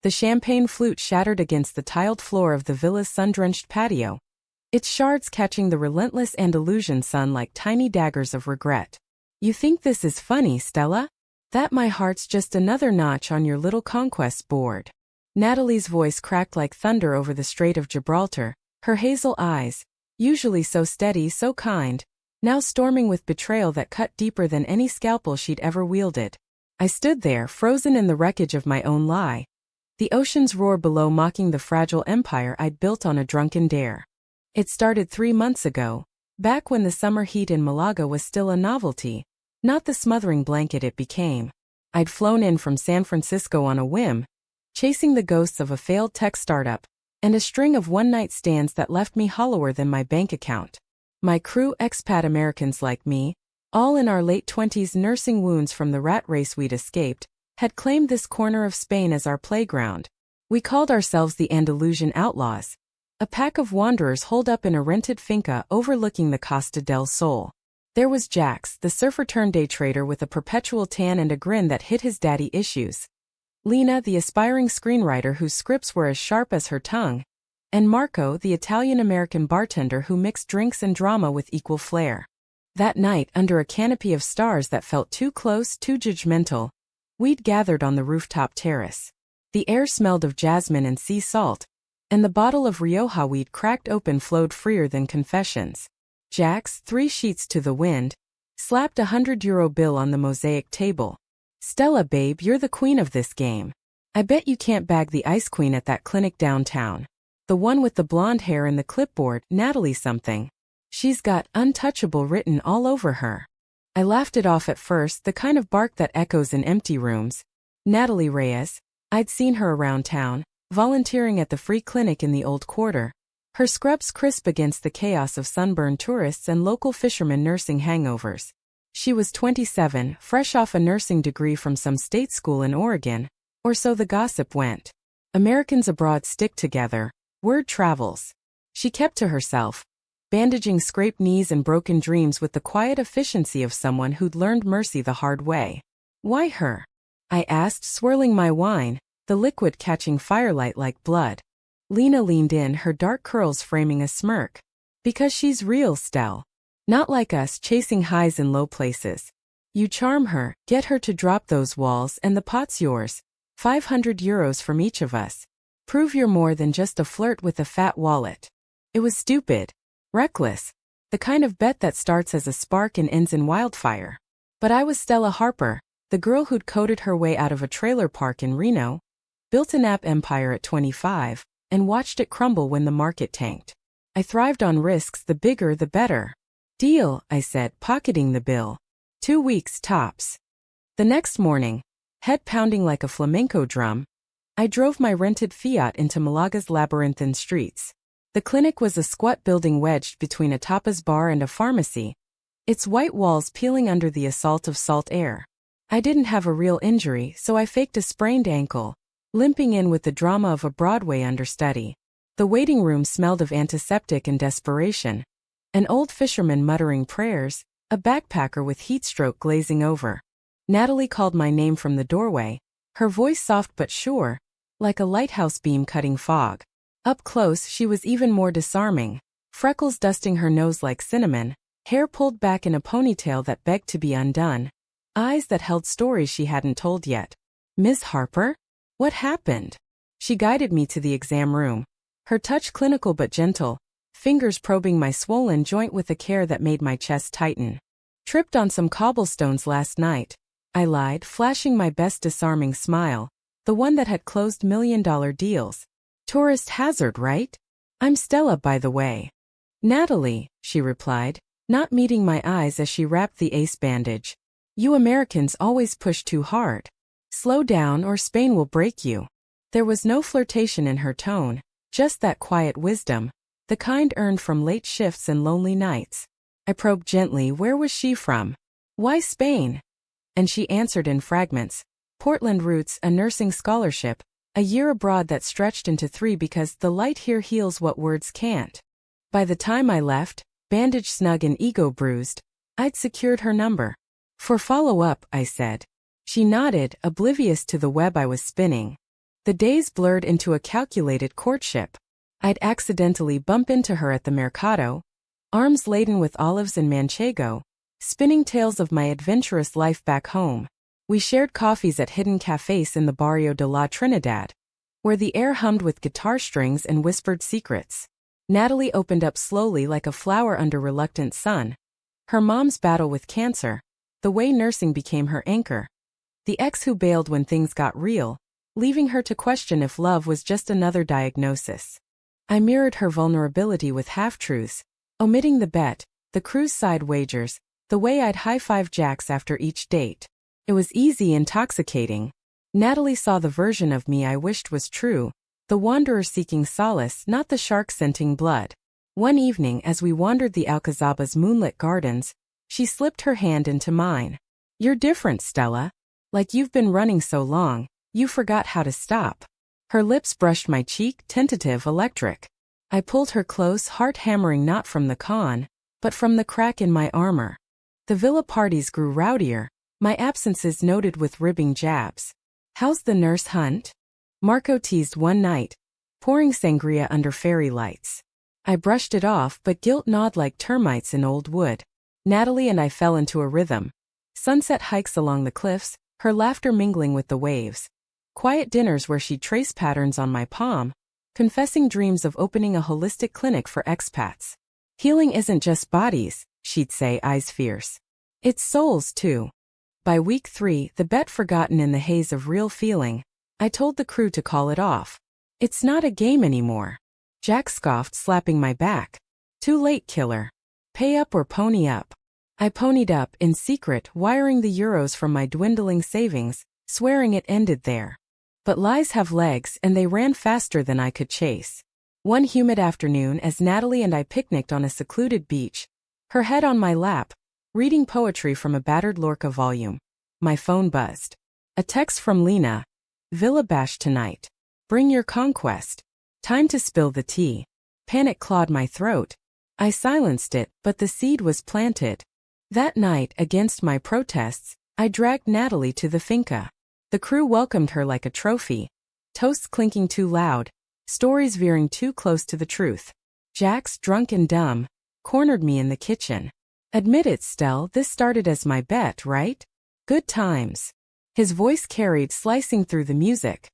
The champagne flute shattered against the tiled floor of the villa's sun-drenched patio, its shards catching the relentless Andalusian sun like tiny daggers of regret. You think this is funny, Stella? That my heart's just another notch on your little conquest board. Natalie's voice cracked like thunder over the Strait of Gibraltar, her hazel eyes, usually so steady, so kind, now storming with betrayal that cut deeper than any scalpel she'd ever wielded. I stood there, frozen in the wreckage of my own lie. The ocean's roar below mocking the fragile empire I'd built on a drunken dare. It started 3 months ago, back when the summer heat in Malaga was still a novelty, not the smothering blanket it became. I'd flown in from San Francisco on a whim, chasing the ghosts of a failed tech startup, and a string of one-night stands that left me hollower than my bank account. My crew, expat Americans like me, all in our late 20s nursing wounds from the rat race we'd escaped, had claimed this corner of Spain as our playground. We called ourselves the Andalusian Outlaws, a pack of wanderers holed up in a rented finca overlooking the Costa del Sol. There was Jax, the surfer-turned-day trader with a perpetual tan and a grin that hid his daddy issues. Lena, the aspiring screenwriter whose scripts were as sharp as her tongue. And Marco, the Italian-American bartender who mixed drinks and drama with equal flair. That night, under a canopy of stars that felt too close, too judgmental, we'd gathered on the rooftop terrace. The air smelled of jasmine and sea salt, and the bottle of Rioja we'd cracked open flowed freer than confessions. Jax, 3 sheets to the wind, slapped €100 bill on the mosaic table. Stella, babe, you're the queen of this game. I bet you can't bag the ice queen at that clinic downtown. The one with the blonde hair and the clipboard, Natalie something. She's got untouchable written all over her. I laughed it off at first, the kind of bark that echoes in empty rooms. Natalie Reyes. I'd seen her around town, volunteering at the free clinic in the old quarter. Her scrubs crisp against the chaos of sunburned tourists and local fishermen nursing hangovers. She was 27, fresh off a nursing degree from some state school in Oregon, or so the gossip went. Americans abroad stick together, word travels. She kept to herself, bandaging scraped knees and broken dreams with the quiet efficiency of someone who'd learned mercy the hard way. Why her? I asked, swirling my wine, the liquid catching firelight like blood. Lena leaned in, her dark curls framing a smirk. Because she's real, Stell. Not like us, chasing highs in low places. You charm her, get her to drop those walls, and the pot's yours. €500 from each of us. Prove you're more than just a flirt with a fat wallet. It was stupid. Reckless. The kind of bet that starts as a spark and ends in wildfire. But I was Stella Harper, the girl who'd coded her way out of a trailer park in Reno, built an app empire at 25, and watched it crumble when the market tanked. I thrived on risks, the bigger the better. Deal, I said, pocketing the bill. 2 weeks tops. The next morning, head pounding like a flamenco drum, I drove my rented Fiat into Malaga's labyrinthine streets. The clinic was a squat building wedged between a tapas bar and a pharmacy, its white walls peeling under the assault of salt air. I didn't have a real injury, so I faked a sprained ankle, limping in with the drama of a Broadway understudy. The waiting room smelled of antiseptic and desperation. An old fisherman muttering prayers, a backpacker with heatstroke glazing over. Natalie called my name from the doorway, her voice soft but sure, like a lighthouse beam cutting fog. Up close, she was even more disarming, freckles dusting her nose like cinnamon, hair pulled back in a ponytail that begged to be undone, eyes that held stories she hadn't told yet. Miss Harper? What happened? She guided me to the exam room, her touch clinical but gentle, fingers probing my swollen joint with a care that made my chest tighten. Tripped on some cobblestones last night, I lied, flashing my best disarming smile, the one that had closed million-dollar deals. Tourist hazard, right? I'm Stella, by the way. Natalie, she replied, not meeting my eyes as she wrapped the ace bandage. You Americans always push too hard. Slow down or Spain will break you. There was no flirtation in her tone, just that quiet wisdom, the kind earned from late shifts and lonely nights. I probed gently, where was she from? Why Spain? And she answered in fragments. Portland roots, a nursing scholarship, a year abroad that stretched into 3 because the light here heals what words can't. By the time I left, bandage snug and ego bruised, I'd secured her number. For follow-up, I said. She nodded, oblivious to the web I was spinning. The days blurred into a calculated courtship. I'd accidentally bump into her at the mercado, arms laden with olives and manchego, spinning tales of my adventurous life back home. We shared coffees at hidden cafes in the Barrio de la Trinidad, where the air hummed with guitar strings and whispered secrets. Natalie opened up slowly like a flower under reluctant sun. Her mom's battle with cancer, the way nursing became her anchor, the ex who bailed when things got real, leaving her to question if love was just another diagnosis. I mirrored her vulnerability with half-truths, omitting the bet, the cruise side wagers, the way I'd high-five Jax after each date. It was easy, intoxicating. Natalie saw the version of me I wished was true, the wanderer seeking solace, not the shark scenting blood. One evening as we wandered the Alcazaba's moonlit gardens, she slipped her hand into mine. "You're different, Stella. Like you've been running so long, you forgot how to stop." Her lips brushed my cheek, tentative, electric. I pulled her close, heart hammering not from the con, but from the crack in my armor. The villa parties grew rowdier, my absences noted with ribbing jabs. "How's the nurse hunt?" Marco teased one night, pouring sangria under fairy lights. I brushed it off, but guilt gnawed like termites in old wood. Natalie and I fell into a rhythm. Sunset hikes along the cliffs, her laughter mingling with the waves. Quiet dinners where she'd trace patterns on my palm, confessing dreams of opening a holistic clinic for expats. "Healing isn't just bodies," she'd say, eyes fierce. "It's souls, too." By week 3, the bet forgotten in the haze of real feeling, I told the crew to call it off. "It's not a game anymore." Jack scoffed, slapping my back. "Too late, killer. Pay up or pony up." I ponied up, in secret, wiring the euros from my dwindling savings, swearing it ended there. But lies have legs, and they ran faster than I could chase. One humid afternoon as Natalie and I picnicked on a secluded beach, her head on my lap, reading poetry from a battered Lorca volume, my phone buzzed. A text from Lena. "Villa bash tonight. Bring your conquest. Time to spill the tea." Panic clawed my throat. I silenced it, but the seed was planted. That night, against my protests, I dragged Natalie to the finca. The crew welcomed her like a trophy. Toasts clinking too loud, stories veering too close to the truth. Jax, drunk and dumb, cornered me in the kitchen. "Admit it, Stell, this started as my bet, right? Good times." His voice carried, slicing through the music.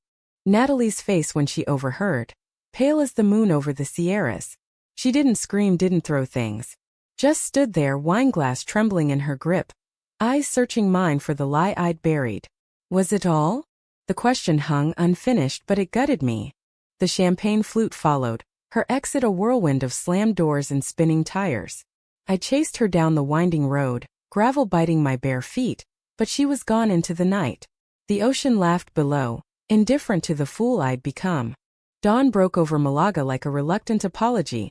Natalie's face when she overheard. Pale as the moon over the Sierras. She didn't scream, didn't throw things. Just stood there, wineglass trembling in her grip, eyes searching mine for the lie I'd buried. Was it all? The question hung unfinished, but it gutted me. The champagne flute followed, her exit a whirlwind of slammed doors and spinning tires. I chased her down the winding road, gravel biting my bare feet, but she was gone into the night. The ocean laughed below, indifferent to the fool I'd become. Dawn broke over Malaga like a reluctant apology,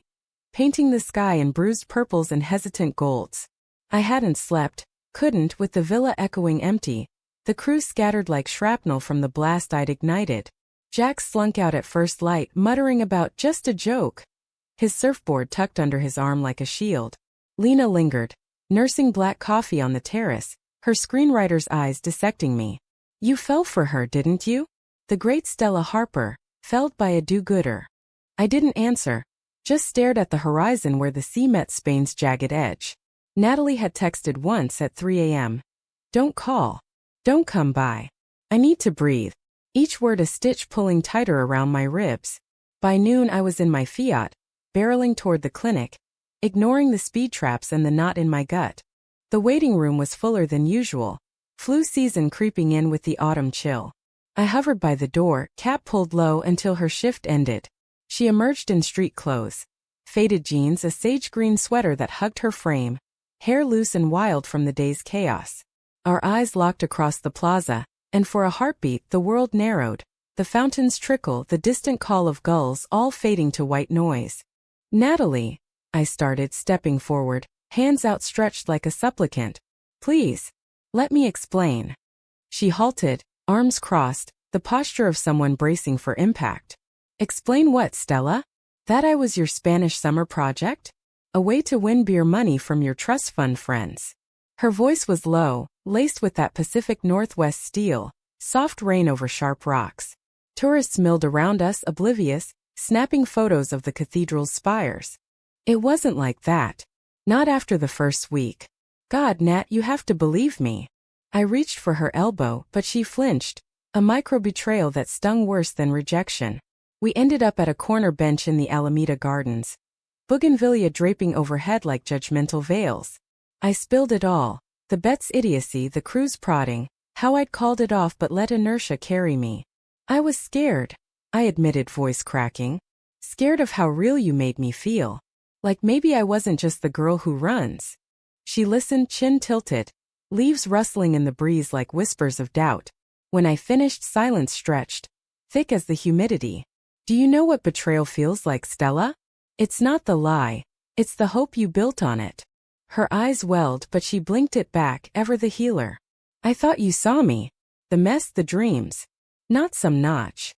painting the sky in bruised purples and hesitant golds. I hadn't slept, couldn't, with the villa echoing empty, the crew scattered like shrapnel from the blast I'd ignited. Jack slunk out at first light, muttering about "just a joke," his surfboard tucked under his arm like a shield. Lena lingered, nursing black coffee on the terrace, her screenwriter's eyes dissecting me. "You fell for her, didn't you? The great Stella Harper, felled by a do-gooder." I didn't answer, just stared at the horizon where the sea met Spain's jagged edge. Natalie had texted once at 3 a.m. "Don't call. Don't come by. I need to breathe." Each word a stitch pulling tighter around my ribs. By noon I was in my Fiat, barreling toward the clinic, ignoring the speed traps and the knot in my gut. The waiting room was fuller than usual, flu season creeping in with the autumn chill. I hovered by the door, cap pulled low until her shift ended. She emerged in street clothes. Faded jeans, a sage green sweater that hugged her frame, hair loose and wild from the day's chaos. Our eyes locked across the plaza, and for a heartbeat the world narrowed. The fountain's trickle, the distant call of gulls, all fading to white noise. "Natalie," I started, stepping forward, hands outstretched like a supplicant. "Please, let me explain." She halted, arms crossed, the posture of someone bracing for impact. "Explain what, Stella? That I was your Spanish summer project? A way to win beer money from your trust fund friends." Her voice was low, laced with that Pacific Northwest steel, soft rain over sharp rocks. Tourists milled around us, oblivious, snapping photos of the cathedral's spires. It wasn't like that. Not after the first week. God, Nat, you have to believe me. I reached for her elbow, but she flinched, a micro-betrayal that stung worse than rejection. We ended up at a corner bench in the Alameda Gardens. Bougainvillea draping overhead like judgmental veils. I spilled it all. The bet's idiocy, the crew's prodding, how I'd called it off but let inertia carry me. I was scared, I admitted, voice cracking. Scared of how real you made me feel. Like maybe I wasn't just the girl who runs. She listened, chin tilted, leaves rustling in the breeze like whispers of doubt. When I finished, silence stretched, thick as the humidity. Do you know what betrayal feels like, Stella? It's not the lie. It's the hope you built on it. Her eyes welled, but she blinked it back, ever the healer. I thought you saw me. The mess, the dreams. Not some notch.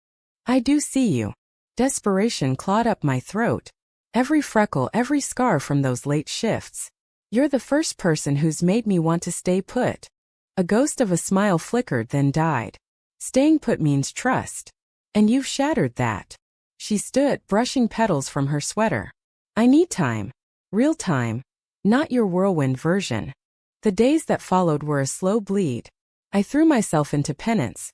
I do see you. Desperation clawed up my throat. Every freckle, every scar from those late shifts. You're the first person who's made me want to stay put. A ghost of a smile flickered, then died. Staying put means trust. And you've shattered that. She stood, brushing petals from her sweater. I need time. Real time. Not your whirlwind version. The days that followed were a slow bleed. I threw myself into penance.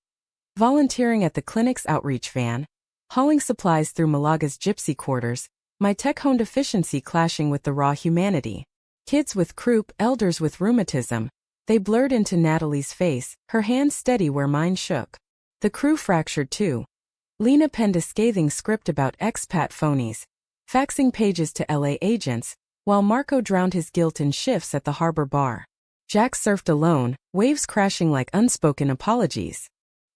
Volunteering at the clinic's outreach van, hauling supplies through Malaga's gypsy quarters, my tech-honed efficiency clashing with the raw humanity. Kids with croup, elders with rheumatism. They blurred into Natalie's face, her hand steady where mine shook. The crew fractured too. Lena penned a scathing script about expat phonies, faxing pages to LA agents, while Marco drowned his guilt in shifts at the harbor bar. Jack surfed alone, waves crashing like unspoken apologies.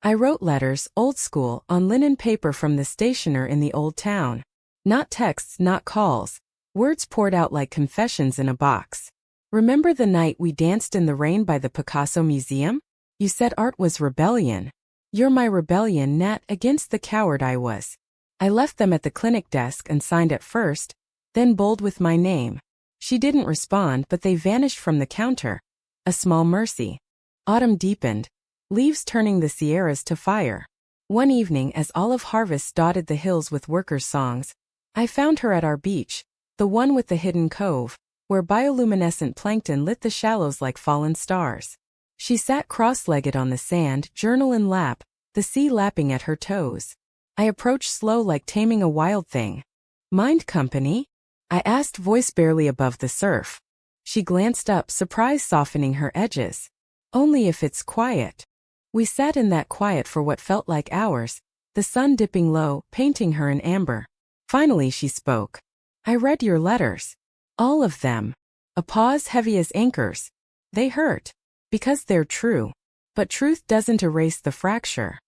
I wrote letters, old school, on linen paper from the stationer in the old town. Not texts, not calls. Words poured out like confessions in a box. Remember the night we danced in the rain by the Picasso Museum? You said art was rebellion. You're my rebellion, Nat, against the coward I was. I left them at the clinic desk and signed at first, then bold with my name. She didn't respond, but they vanished from the counter. A small mercy. Autumn deepened. Leaves turning the Sierras to fire. One evening, as olive harvests dotted the hills with workers' songs, I found her at our beach, the one with the hidden cove, where bioluminescent plankton lit the shallows like fallen stars. She sat cross-legged on the sand, journal in lap, the sea lapping at her toes. I approached slow like taming a wild thing. Mind company? I asked, voice barely above the surf. She glanced up, surprise softening her edges. Only if it's quiet. We sat in that quiet for what felt like hours, the sun dipping low, painting her in amber. Finally she spoke. I read your letters. All of them. A pause heavy as anchors. They hurt. Because they're true. But truth doesn't erase the fracture.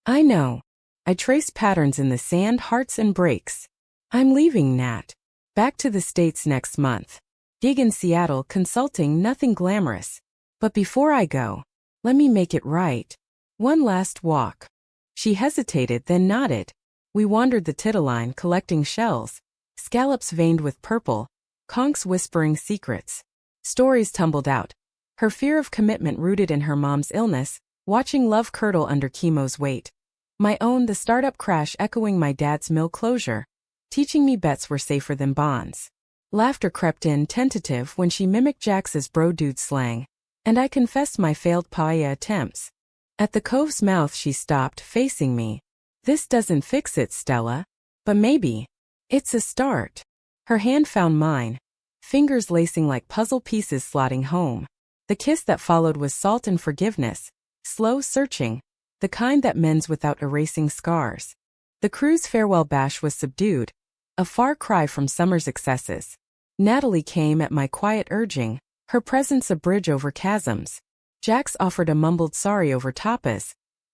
I know. I trace patterns in the sand, hearts and breaks. I'm leaving, Nat. Back to the States next month. Gig in Seattle, consulting, nothing glamorous. But before I go, let me make it right. One last walk. She hesitated, then nodded. We wandered the Titterline, collecting shells. Scallops veined with purple. Conchs whispering secrets. Stories tumbled out. Her fear of commitment rooted in her mom's illness, watching love curdle under chemo's weight. My own, the startup crash echoing my dad's mill closure, teaching me bets were safer than bonds. Laughter crept in, tentative, when she mimicked Jax's bro-dude slang. And I confessed my failed paella attempts. At the cove's mouth she stopped, facing me. This doesn't fix it, Stella. But maybe. It's a start. Her hand found mine. Fingers lacing like puzzle pieces slotting home. The kiss that followed was salt and forgiveness. Slow, searching. The kind that mends without erasing scars. The crew's farewell bash was subdued. A far cry from summer's excesses. Natalie came at my quiet urging. Her presence a bridge over chasms. Jax offered a mumbled sorry over tapas.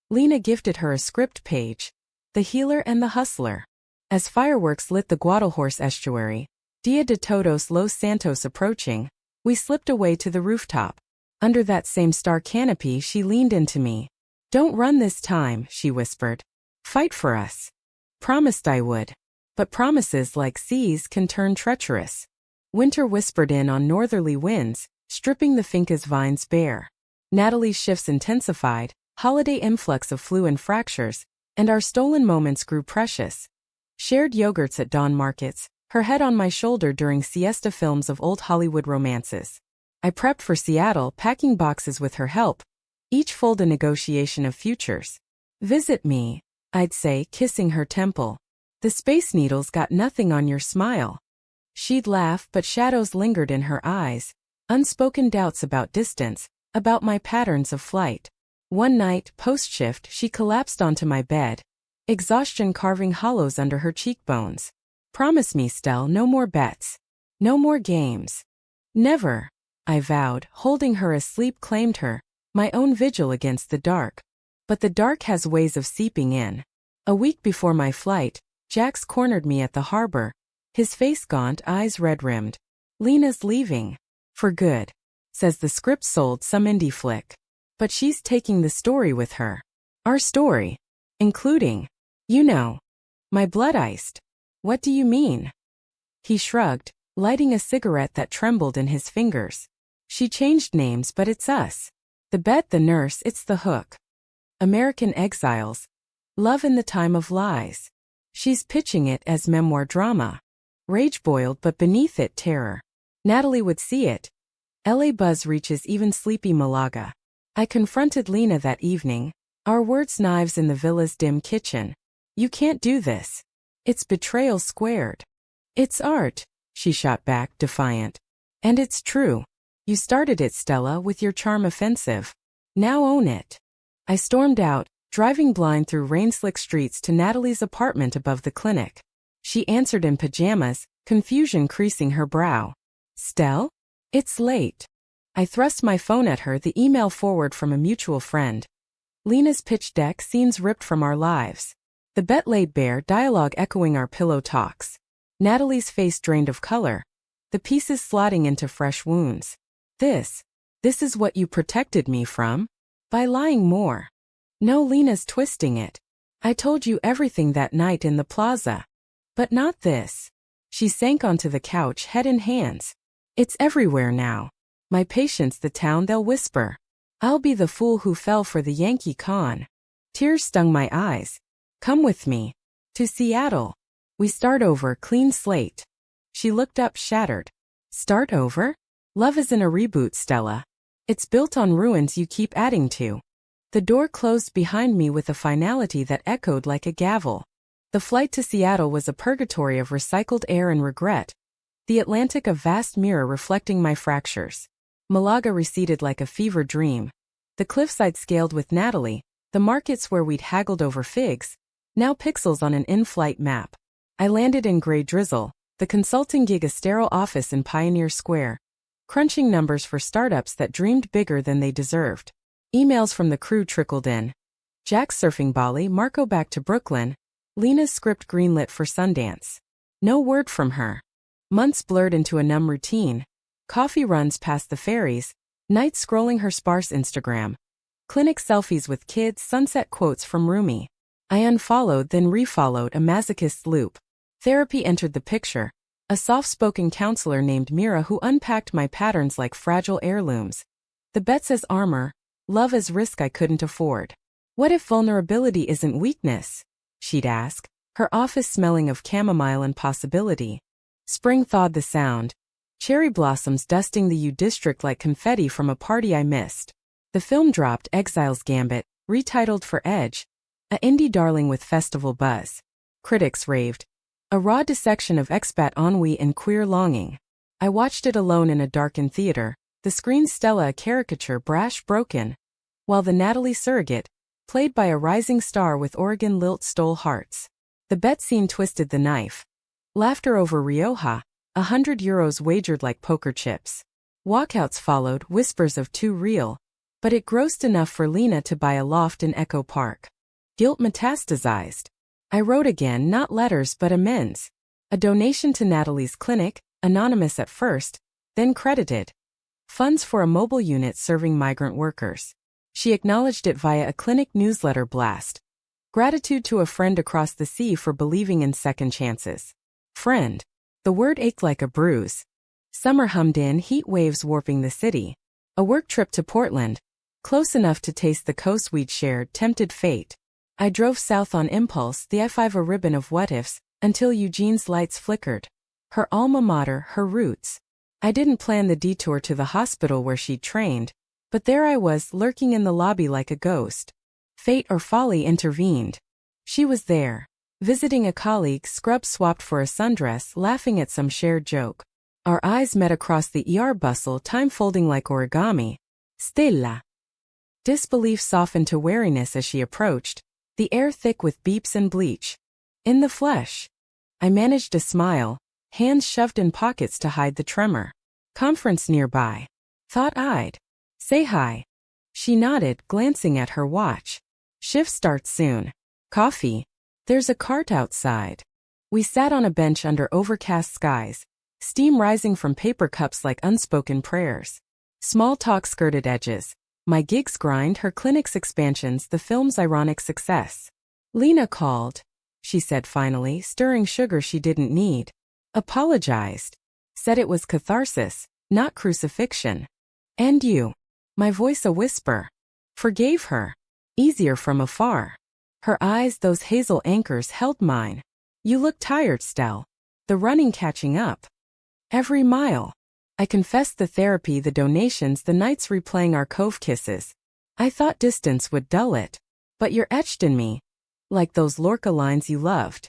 Lena gifted her a script page. The Healer and the Hustler. As fireworks lit the Guadalhorce estuary, Dia de Todos Los Santos approaching, we slipped away to the rooftop. Under that same star canopy she leaned into me. Don't run this time, she whispered. Fight for us. Promised I would. But promises like seas can turn treacherous. Winter whispered in on northerly winds, stripping the finca's vines bare. Natalie's shifts intensified, holiday influx of flu and fractures, And our stolen moments grew precious. Shared yogurts at dawn markets, her head on my shoulder during siesta films of old Hollywood romances. I prepped for Seattle, packing boxes with her help, each fold a negotiation of futures. Visit me, I'd say, kissing her temple. The Space Needles got nothing on your smile. She'd laugh, but shadows lingered in her eyes, unspoken doubts about distance, about my patterns of flight. One night, post-shift, she collapsed onto my bed, exhaustion carving hollows under her cheekbones. Promise me, Stell, no more bets. No more games. Never, I vowed, holding her as sleep claimed her, my own vigil against the dark. But the dark has ways of seeping in. A week before my flight, Jax cornered me at the harbor, his face gaunt, eyes red-rimmed. Lena's leaving. For good. Says the script sold some indie flick. But she's taking the story with her. Our story. Including. You know. My blood iced. What do you mean? He shrugged, lighting a cigarette that trembled in his fingers. She changed names, but it's us. The bet, the nurse, it's the hook. American Exiles. Love in the Time of Lies. She's pitching it as memoir drama. Rage boiled, but beneath it terror. Natalie would see it. LA buzz reaches even sleepy Malaga. I confronted Lena that evening, our words knives in the villa's dim kitchen. You can't do this. It's betrayal squared. It's art, she shot back, defiant. And it's true. You started it, Stella, with your charm offensive. Now own it. I stormed out, driving blind through rain-slick streets to Natalie's apartment above the clinic. She answered in pajamas, confusion creasing her brow. Stell? It's late. I thrust my phone at her, the email forward from a mutual friend. Lena's pitch deck, scenes ripped from our lives. The bet laid bare, dialogue echoing our pillow talks. Natalie's face drained of color. The pieces slotting into fresh wounds. This is what you protected me from? By lying more. No, Lena's twisting it. I told you everything that night in the plaza. But not this. She sank onto the couch, head in hands. It's everywhere now. My patients, the town, they'll whisper. I'll be the fool who fell for the Yankee con. Tears stung my eyes. Come with me. To Seattle. We start over, clean slate. She looked up, shattered. Start over? Love isn't a reboot, Stella. It's built on ruins you keep adding to. The door closed behind me with a finality that echoed like a gavel. The flight to Seattle was a purgatory of recycled air and regret. The Atlantic a vast mirror reflecting my fractures. Malaga receded like a fever dream. The cliffside scaled with Natalie, the markets where we'd haggled over figs, now pixels on an in-flight map. I landed in gray drizzle, the consulting gig a sterile office in Pioneer Square, crunching numbers for startups that dreamed bigger than they deserved. Emails from the crew trickled in. Jack surfing Bali, Marco back to Brooklyn, Lena's script greenlit for Sundance. No word from her. Months blurred into a numb routine. Coffee runs past the ferries, nights scrolling her sparse Instagram. Clinic selfies with kids, sunset quotes from Rumi. I unfollowed, then refollowed, a masochist's loop. Therapy entered the picture. A soft-spoken counselor named Mira who unpacked my patterns like fragile heirlooms. The bets as armor, love as risk I couldn't afford. What if vulnerability isn't weakness? She'd ask, her office smelling of chamomile and possibility. Spring thawed the sound. Cherry blossoms dusting the U district like confetti from a party I missed. The film dropped, Exile's Gambit, retitled for Edge. A indie darling with festival buzz. Critics raved. A raw dissection of expat ennui and queer longing. I watched it alone in a darkened theater, the screen Stella a caricature brash broken, while the Natalie surrogate, played by a rising star with Oregon lilt, stole hearts. The bet scene twisted the knife. Laughter over Rioja, €100 wagered like poker chips. Walkouts followed, whispers of too real, but it grossed enough for Lena to buy a loft in Echo Park. Guilt metastasized. I wrote again, not letters but amends. A donation to Natalie's clinic, anonymous at first, then credited. Funds for a mobile unit serving migrant workers. She acknowledged it via a clinic newsletter blast. Gratitude to a friend across the sea for believing in second chances. Friend. The word ached like a bruise. Summer hummed in, heat waves warping the city. A work trip to Portland, close enough to taste the coast we'd shared, tempted fate. I drove south on impulse, the I-5 a ribbon of what-ifs, until Eugene's lights flickered. Her alma mater, her roots. I didn't plan the detour to the hospital where she'd trained, but there I was, lurking in the lobby like a ghost. Fate or folly intervened. She was there, visiting a colleague, scrub swapped for a sundress, laughing at some shared joke. Our eyes met across the ER bustle, time folding like origami. Stella. Disbelief softened to wariness as she approached, the air thick with beeps and bleach. In the flesh. I managed a smile, hands shoved in pockets to hide the tremor. Conference nearby. Thought I'd say hi. She nodded, glancing at her watch. Shift starts soon. Coffee? There's a cart outside. We sat on a bench under overcast skies, steam rising from paper cups like unspoken prayers. Small talk skirted edges. My gig's grind, her clinic's expansions, the film's ironic success. Lena called, she said finally, stirring sugar she didn't need. Apologized. Said it was catharsis, not crucifixion. And you? My voice a whisper. Forgave her. Easier from afar. Her eyes, those hazel anchors, held mine. You look tired, Stell. The running catching up. Every mile. I confessed the therapy, the donations, the nights replaying our cove kisses. I thought distance would dull it. But you're etched in me. Like those Lorca lines you loved.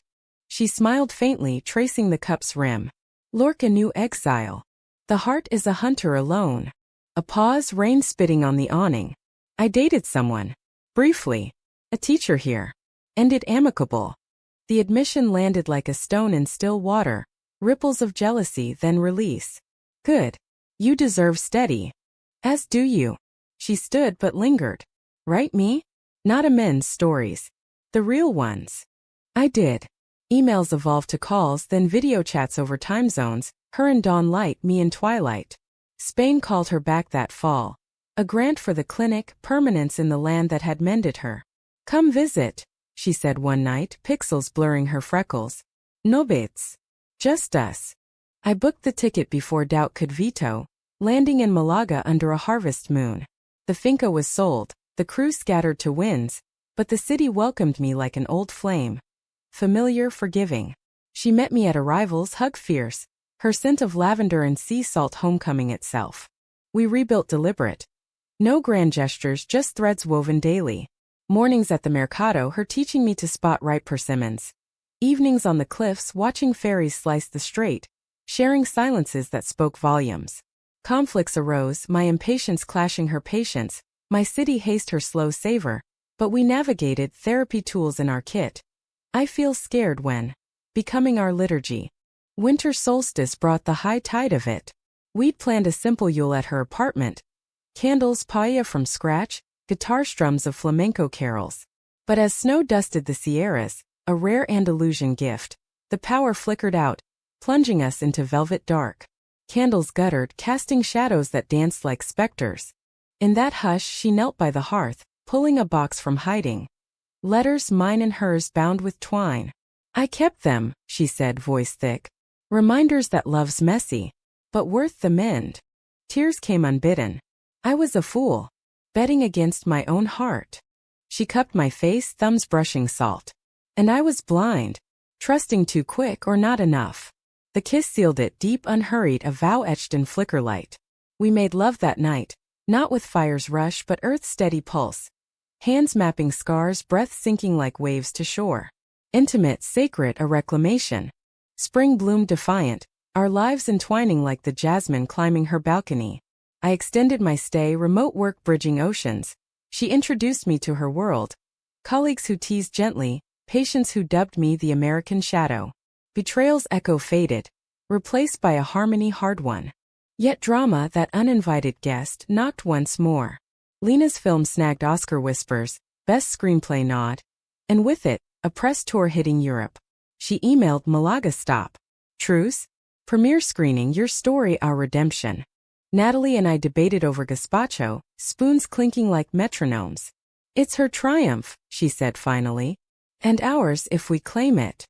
She smiled faintly, tracing the cup's rim. Lorca knew exile. The heart is a hunter alone. A pause, rain spitting on the awning. I dated someone. Briefly. A teacher here. Ended amicable. The admission landed like a stone in still water. Ripples of jealousy, then release. Good. You deserve steady. As do you. She stood but lingered. Right, me? Not amends stories. The real ones. I did. Emails evolved to calls, then video chats over time zones, her in dawn light, me in twilight. Spain called her back that fall. A grant for the clinic, permanence in the land that had mended her. Come visit, she said one night, pixels blurring her freckles. No bits. Just us. I booked the ticket before doubt could veto, landing in Malaga under a harvest moon. The finca was sold, the crew scattered to winds, but the city welcomed me like an old flame. Familiar, forgiving. She met me at arrivals, hug fierce, her scent of lavender and sea salt homecoming itself. We rebuilt deliberate. No grand gestures, just threads woven daily. Mornings at the mercado, her teaching me to spot ripe persimmons. Evenings on the cliffs, watching ferries slice the strait, sharing silences that spoke volumes. Conflicts arose, my impatience clashing her patience, my city haste her slow savor, but we navigated, therapy tools in our kit. I feel scared when becoming our liturgy. Winter solstice brought the high tide of it. We'd planned a simple Yule at her apartment. Candles, paella from scratch, guitar strums of flamenco carols. But as snow dusted the Sierras, a rare Andalusian gift, the power flickered out, plunging us into velvet dark. Candles guttered, casting shadows that danced like specters. In that hush, she knelt by the hearth, pulling a box from hiding. Letters, mine and hers, bound with twine. I kept them, she said, voice thick. Reminders that love's messy, but worth the mend. Tears came unbidden. I was a fool, betting against my own heart. She cupped my face, thumbs brushing salt. And I was blind, trusting too quick or not enough. The kiss sealed it, deep, unhurried, a vow etched in flicker light. We made love that night, not with fire's rush but earth's steady pulse. Hands mapping scars, breath sinking like waves to shore. Intimate, sacred, a reclamation. Spring bloomed defiant, our lives entwining like the jasmine climbing her balcony. I extended my stay, remote work bridging oceans. She introduced me to her world. Colleagues who teased gently, patients who dubbed me the American shadow. Betrayal's echo faded, replaced by a harmony hard won. Yet drama, that uninvited guest, knocked once more. Lena's film snagged Oscar whispers, best screenplay nod. And with it, a press tour hitting Europe. She emailed Malaga stop. Truce? Premiere screening, your story, our redemption. Natalie and I debated over gazpacho, spoons clinking like metronomes. It's her triumph, she said finally. And ours if we claim it.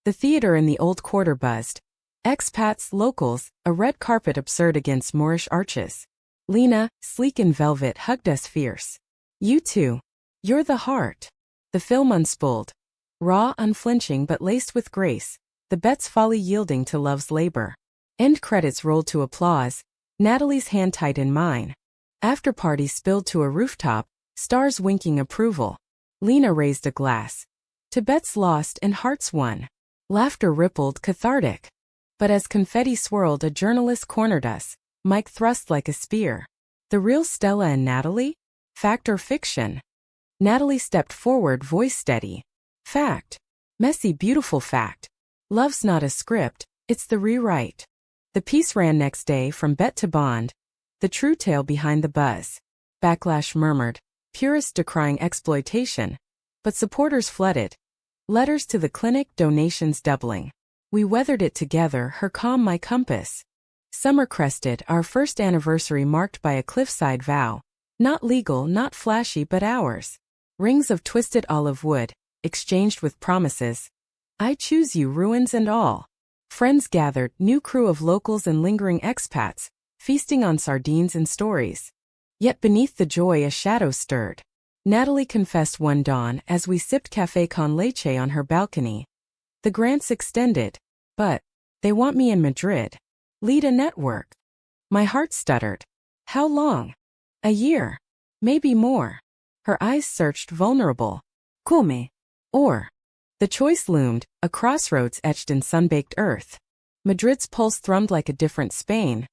The theater in the old quarter buzzed. Expats, locals, a red carpet absurd against Moorish arches. Lena, sleek in velvet, hugged us fierce. You too. You're the heart. The film unspooled. Raw, unflinching but laced with grace, the Bet's folly yielding to love's labor. End credits rolled to applause, Natalie's hand tight in mine. After party spilled to a rooftop, stars winking approval. Lena raised a glass. To Bet's lost and hearts won. Laughter rippled, cathartic. But as confetti swirled, a journalist cornered us, mic thrust like a spear. The real Stella and Natalie? Fact or fiction? Natalie stepped forward, voice steady. Fact. Messy, beautiful fact. Love's not a script, it's the rewrite. The piece ran next day from Bet to Bond. The true tale behind the buzz. Backlash murmured, purists decrying exploitation. But supporters flooded. Letters to the clinic, donations doubling. We weathered it together, her calm my compass. Summer crested, our first anniversary marked by a cliffside vow. Not legal, not flashy, but ours. Rings of twisted olive wood, exchanged with promises. I choose you, ruins and all. Friends gathered, new crew of locals and lingering expats, feasting on sardines and stories. Yet beneath the joy a shadow stirred. Natalie confessed one dawn as we sipped café con leche on her balcony. The grants extended, but they want me in Madrid. Lead a network. My heart stuttered. How long? A year. Maybe more. Her eyes searched, vulnerable. Come. Or. The choice loomed, a crossroads etched in sun-baked earth. Madrid's pulse thrummed like a different Spain.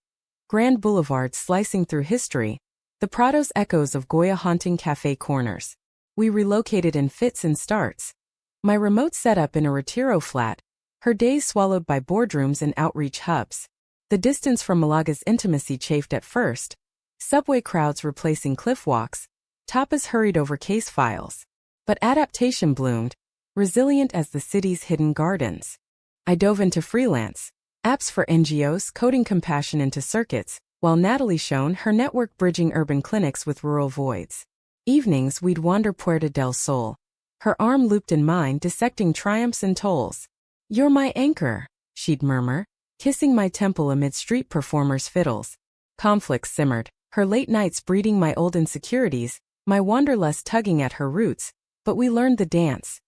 Grand boulevards slicing through history. The Prado's echoes of Goya haunting cafe corners. We relocated in fits and starts. My remote set up in a Retiro flat. Her days swallowed by boardrooms and outreach hubs. The distance from Malaga's intimacy chafed at first. Subway crowds replacing cliff walks. Tapas hurried over case files. But adaptation bloomed, resilient as the city's hidden gardens. I dove into freelance. Apps for NGOs coding compassion into circuits, while Natalie shone her network bridging urban clinics with rural voids. Evenings we'd wander Puerta del Sol. Her arm looped in mine, dissecting triumphs and tolls. You're my anchor, she'd murmur, kissing my temple amid street performers' fiddles. Conflicts simmered, her late nights breeding my old insecurities, my wanderlust tugging at her roots, but we learned the dance.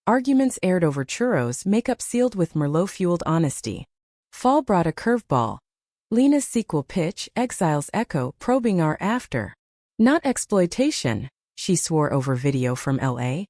Arguments aired over churros, makeup sealed with Merlot-fueled honesty. Fall brought a curveball. Lena's sequel pitch, Exile's echo, probing our after. Not exploitation, she swore over video from LA.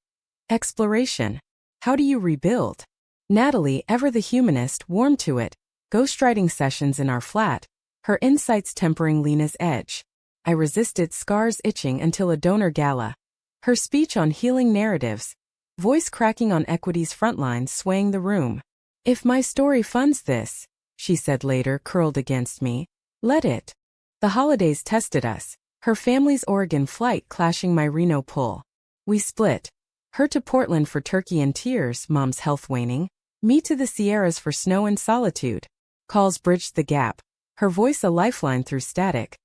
Exploration. How do you rebuild? Natalie, ever the humanist, warmed to it. Ghostwriting sessions in our flat, her insights tempering Lena's edge. I resisted, scars itching until a donor gala. Her speech on healing narratives. Voice cracking on equity's frontlines, swaying the room. If my story funds this, she said later, curled against me, let it. The holidays tested us. Her family's Oregon flight clashing my Reno pull. We split. Her to Portland for turkey and tears, mom's health waning. Me to the Sierras for snow and solitude. Calls bridged the gap. Her voice a lifeline through static.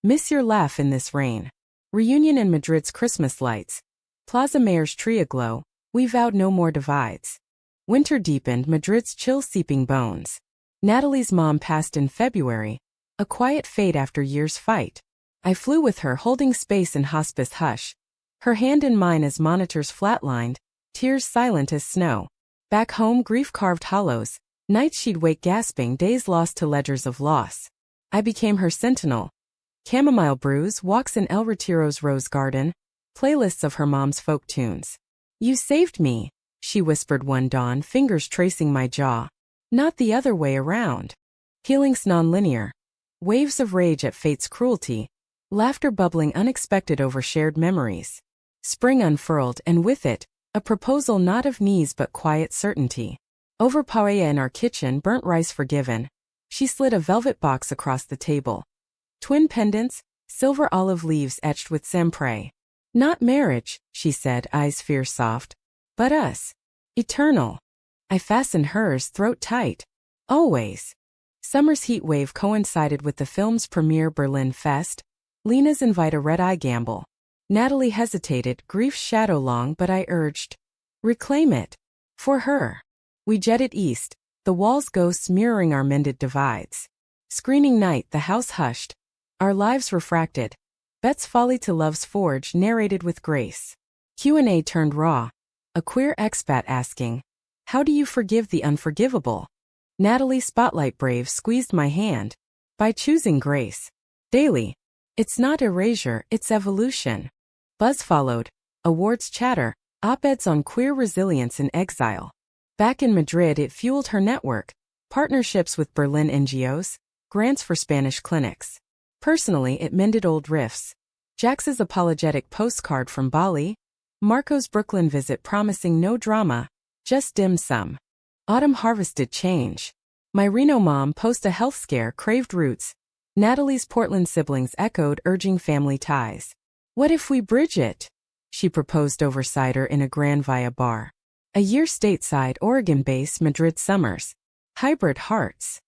Miss your laugh in this rain. Reunion in Madrid's Christmas lights. Plaza Mayor's tree aglow. We vowed no more divides. Winter deepened, Madrid's chill seeping bones. Natalie's mom passed in February. A quiet fate after years' fight. I flew with her, holding space in hospice hush. Her hand in mine as monitors flatlined, tears silent as snow. Back home, grief carved hollows. Nights she'd wake gasping, days lost to ledgers of loss. I became her sentinel. Chamomile brews, walks in El Retiro's rose garden, playlists of her mom's folk tunes. You saved me, she whispered one dawn, fingers tracing my jaw. Not the other way around. Healing's nonlinear. Waves of rage at fate's cruelty. Laughter bubbling unexpected over shared memories. Spring unfurled, and with it, a proposal not of knees but quiet certainty. Over paella in our kitchen, burnt rice forgiven. She slid a velvet box across the table. Twin pendants, silver olive leaves etched with sempre. Not marriage, she said, eyes fierce soft. But us. Eternal. I fastened hers, throat tight. Always. Summer's heat wave coincided with the film's premiere Berlin Fest. Lena's invite a red-eye gamble. Natalie hesitated, grief's shadow long, but I urged. Reclaim it. For her. We jetted east, the walls ghosts mirroring our mended divides. Screening night, the house hushed. Our lives refracted. Bet's folly to love's forge narrated with grace. Q&A turned raw. A queer expat asking, how do you forgive the unforgivable? Natalie Spotlight Brave squeezed my hand. By choosing grace. Daily. It's not erasure, it's evolution. Buzz followed. Awards chatter. Op-eds on queer resilience in exile. Back in Madrid, it fueled her network. Partnerships with Berlin NGOs. Grants for Spanish clinics. Personally, it mended old rifts. Jax's apologetic postcard from Bali. Marco's Brooklyn visit promising no drama, just dim sum. Autumn harvested change. My Reno mom post a health scare craved roots. Natalie's Portland siblings echoed urging family ties. What if we bridge it? She proposed over cider in a Gran Via bar. A year stateside Oregon base Madrid summers. Hybrid hearts.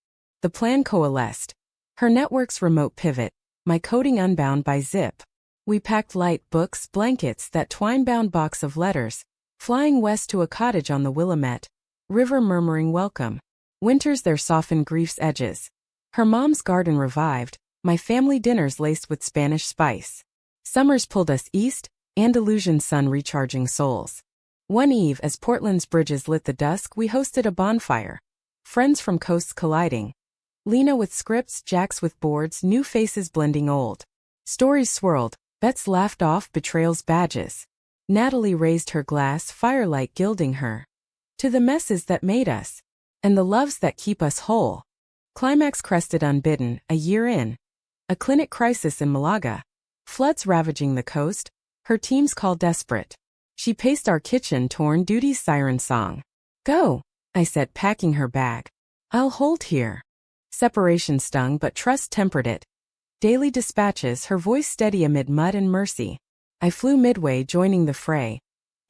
The plan coalesced. Her network's remote pivot, my coding unbound by zip. We packed light books, blankets, that twine-bound box of letters, flying west to a cottage on the Willamette, river murmuring welcome. Winters there softened grief's edges. Her mom's garden revived, my family dinners laced with Spanish spice. Summers pulled us east, Andalusian sun recharging souls. One eve, as Portland's bridges lit the dusk, we hosted a bonfire. Friends from coasts colliding. Lena with scripts, Jax with boards, new faces blending old. Stories swirled, bets laughed off, betrayals badges. Natalie raised her glass, firelight gilding her. To the messes that made us. And the loves that keep us whole. Climax crested unbidden, a year in. A clinic crisis in Malaga. Floods ravaging the coast, her team's call desperate. She paced our kitchen, torn duty's siren song. Go, I said, packing her bag. I'll hold here. Separation stung, but trust tempered it. Daily dispatches, her voice steady amid mud and mercy. I flew midway, joining the fray.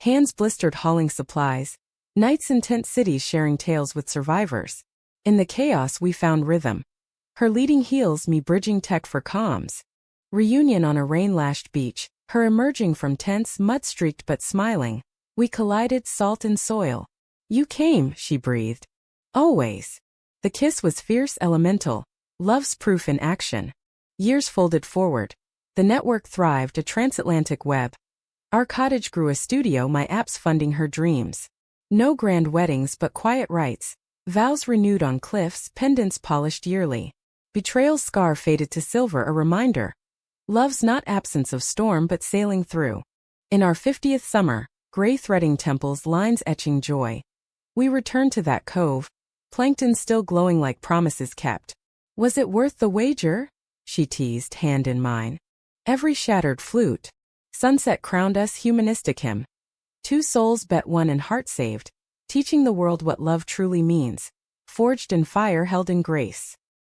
Hands blistered hauling supplies. Nights in tent cities sharing tales with survivors. In the chaos we found rhythm. Her leading heels, me bridging tech for comms. Reunion on a rain-lashed beach, her emerging from tents, mud-streaked but smiling. We collided, salt and soil. You came, she breathed. Always. The kiss was fierce, elemental. Love's proof in action. Years folded forward. The network thrived, a transatlantic web. Our cottage grew a studio, my apps funding her dreams. No grand weddings but quiet rites. Vows renewed on cliffs, pendants polished yearly. Betrayal's scar faded to silver, a reminder. Love's not absence of storm but sailing through. In our 50th summer, gray threading temples, lines etching joy. We returned to that cove, plankton still glowing like promises kept. Was it worth the wager? She teased, hand in mine. Every shattered flute. Sunset crowned us humanistic hymn. Two souls bet one and heart saved, teaching the world what love truly means. Forged in fire, held in grace.